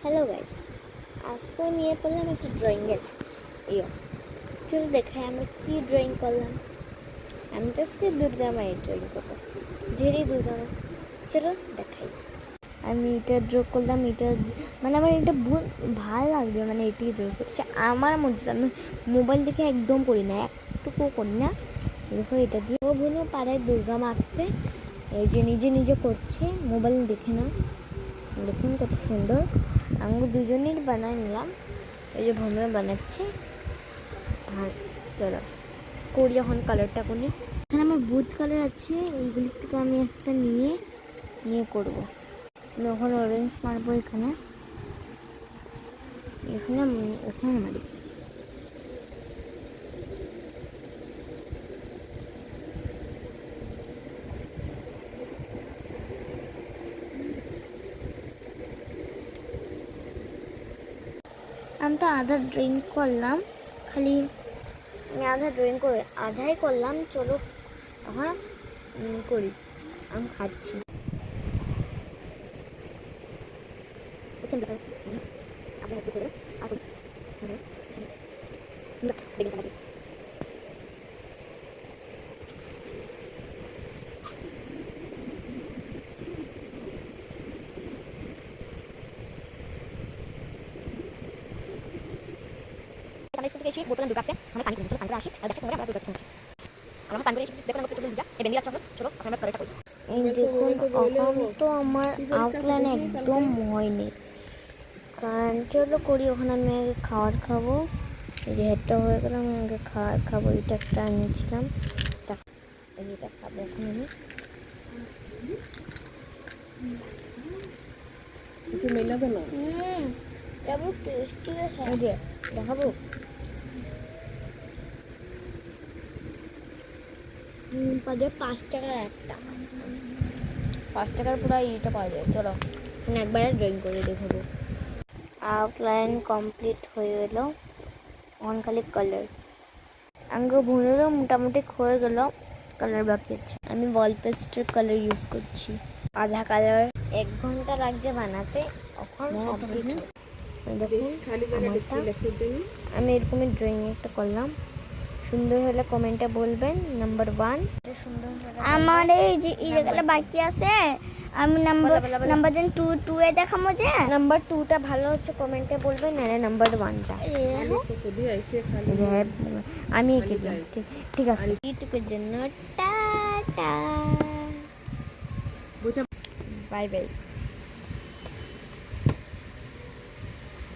Hello guys, আজকে নিয়ে পড়লাম একটা ড্রয়িংয়ের চলো দেখাই আমি কি ড্রয়িং করলাম। আমি তো আজকে দুর্গা মায়ের ড্রয়িং করবো, ঢেরি দুর্গা মা। চলো দেখাই। আমি এটা ড্র করলাম, এটা মানে আমার এটা বহুত ভালো লাগছে, মানে এটাই ড্র করছে আমার মধ্যে। আমি মোবাইল দেখে একদম করি না, একটুকুও করি না। দেখো এটা দিয়ে ও বোনও পারে দুর্গা মা আঁকতে, এই যে নিজে নিজে করছে, মোবাইল দেখে না। দেখুন কত সুন্দর। আমি দুজনের বানাই নিলাম, এই যে ভূমি বানাচ্ছে। হ্যাঁ চলো করি, এখন কালারটা করি। এখানে আমার বুথ কালার আছে, এইগুলির থেকে আমি একটা নিয়ে করবো। আমি ওখানে অরেঞ্জ মারবো, এখানে ওখানে মারি। আমি তো আধা ড্রয়িং করলাম, খালি আমি আধাই করলাম। চলো এখন করি। আমি খাচ্ছি। দেখুন তো আমার আউটলাইন একদম হয়নি, কারণ চলো করি। ওখানে আমি আগে খাবার খাবো, এই যে হেডটা হয়ে গেল। আমি আগে খাবার খাবো, এটা একটা আনিয়েছিলাম, এটা খাবো এখন আমি। একটু মেলাবে না? দেখাবো। পাওয়া যায় 5 টাকার একটা, 5 টাকার পুরো এটা পাওয়া যায়। চলো এখন একবারে ড্রয়িং করে দেখাবো। আউটলাইন কমপ্লিট হয়ে গেল, অন খালি কালার। আঙ্গ ভুনেরও মোটামুটি হয়ে গেল, কালার বাকি আছে। আমি ওয়াল পেস্টের কালার ইউজ করছি, আধা কালার। 1 ঘন্টা লাগছে বানাতে, এখন কমপ্লিট। আমি এরকমই ড্রয়িং একটা করলাম। সুন্দর হলে কমেন্টে বলবেন। নাম্বার 1 সুন্দর হলে আমার এই যে জায়গাটা বাকি আছে, আমি নাম্বার 2 এ দেখাবো। যে নাম্বার 2টা ভালো হচ্ছে কমেন্টে বলবেন, নাহলে নাম্বার 1টা আমি এঁকে দিই। ঠিক আছে, এইটুকুর জন্য টাটা, বাই বাই।